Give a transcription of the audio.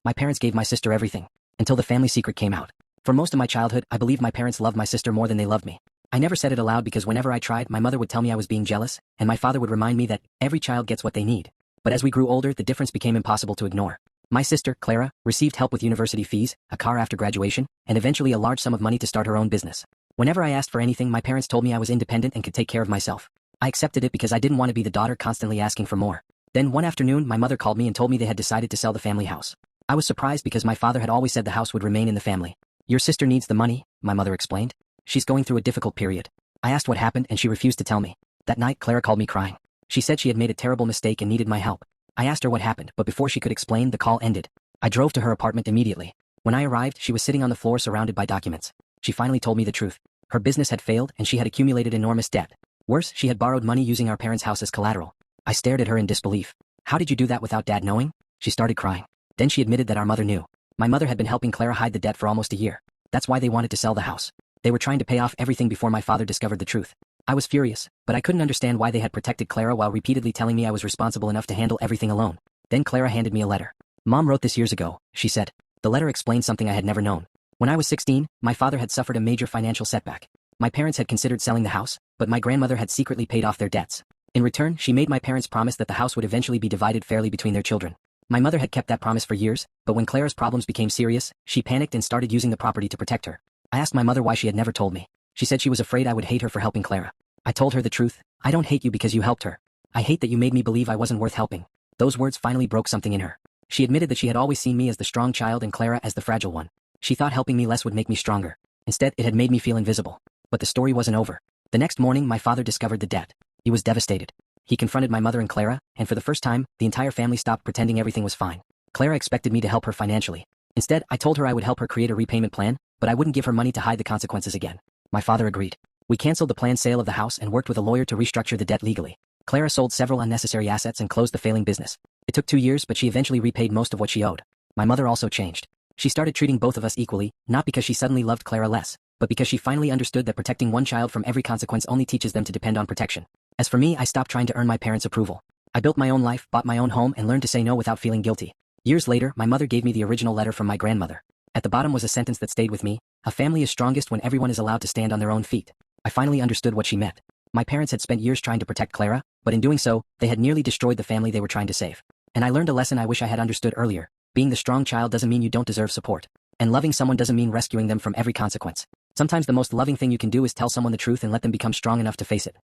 My parents gave my sister everything, until the family secret came out. For most of my childhood, I believed my parents loved my sister more than they loved me. I never said it aloud because whenever I tried, my mother would tell me I was being jealous, and my father would remind me that every child gets what they need. But as we grew older, the difference became impossible to ignore. My sister, Clara, received help with university fees, a car after graduation, and eventually a large sum of money to start her own business. Whenever I asked for anything, my parents told me I was independent and could take care of myself. I accepted it because I didn't want to be the daughter constantly asking for more. Then one afternoon, my mother called me and told me they had decided to sell the family house. I was surprised because my father had always said the house would remain in the family. Your sister needs the money, my mother explained. She's going through a difficult period. I asked what happened and she refused to tell me. That night, Clara called me crying. She said she had made a terrible mistake and needed my help. I asked her what happened, but before she could explain, the call ended. I drove to her apartment immediately. When I arrived, she was sitting on the floor surrounded by documents. She finally told me the truth. Her business had failed and she had accumulated enormous debt. Worse, she had borrowed money using our parents' house as collateral. I stared at her in disbelief. How did you do that without Dad knowing? She started crying. Then she admitted that our mother knew. My mother had been helping Clara hide the debt for almost a year. That's why they wanted to sell the house. They were trying to pay off everything before my father discovered the truth. I was furious, but I couldn't understand why they had protected Clara while repeatedly telling me I was responsible enough to handle everything alone. Then Clara handed me a letter. Mom wrote this years ago, she said. The letter explained something I had never known. When I was 16, my father had suffered a major financial setback. My parents had considered selling the house, but my grandmother had secretly paid off their debts. In return, she made my parents promise that the house would eventually be divided fairly between their children. My mother had kept that promise for years, but when Clara's problems became serious, she panicked and started using the property to protect her. I asked my mother why she had never told me. She said she was afraid I would hate her for helping Clara. I told her the truth. I don't hate you because you helped her. I hate that you made me believe I wasn't worth helping. Those words finally broke something in her. She admitted that she had always seen me as the strong child and Clara as the fragile one. She thought helping me less would make me stronger. Instead, it had made me feel invisible. But the story wasn't over. The next morning, my father discovered the debt. He was devastated. He confronted my mother and Clara, and for the first time, the entire family stopped pretending everything was fine. Clara expected me to help her financially. Instead, I told her I would help her create a repayment plan, but I wouldn't give her money to hide the consequences again. My father agreed. We canceled the planned sale of the house and worked with a lawyer to restructure the debt legally. Clara sold several unnecessary assets and closed the failing business. It took 2 years, but she eventually repaid most of what she owed. My mother also changed. She started treating both of us equally, not because she suddenly loved Clara less, but because she finally understood that protecting one child from every consequence only teaches them to depend on protection. As for me, I stopped trying to earn my parents' approval. I built my own life, bought my own home, and learned to say no without feeling guilty. Years later, my mother gave me the original letter from my grandmother. At the bottom was a sentence that stayed with me: a family is strongest when everyone is allowed to stand on their own feet. I finally understood what she meant. My parents had spent years trying to protect Clara, but in doing so, they had nearly destroyed the family they were trying to save. And I learned a lesson I wish I had understood earlier. Being the strong child doesn't mean you don't deserve support. And loving someone doesn't mean rescuing them from every consequence. Sometimes the most loving thing you can do is tell someone the truth and let them become strong enough to face it.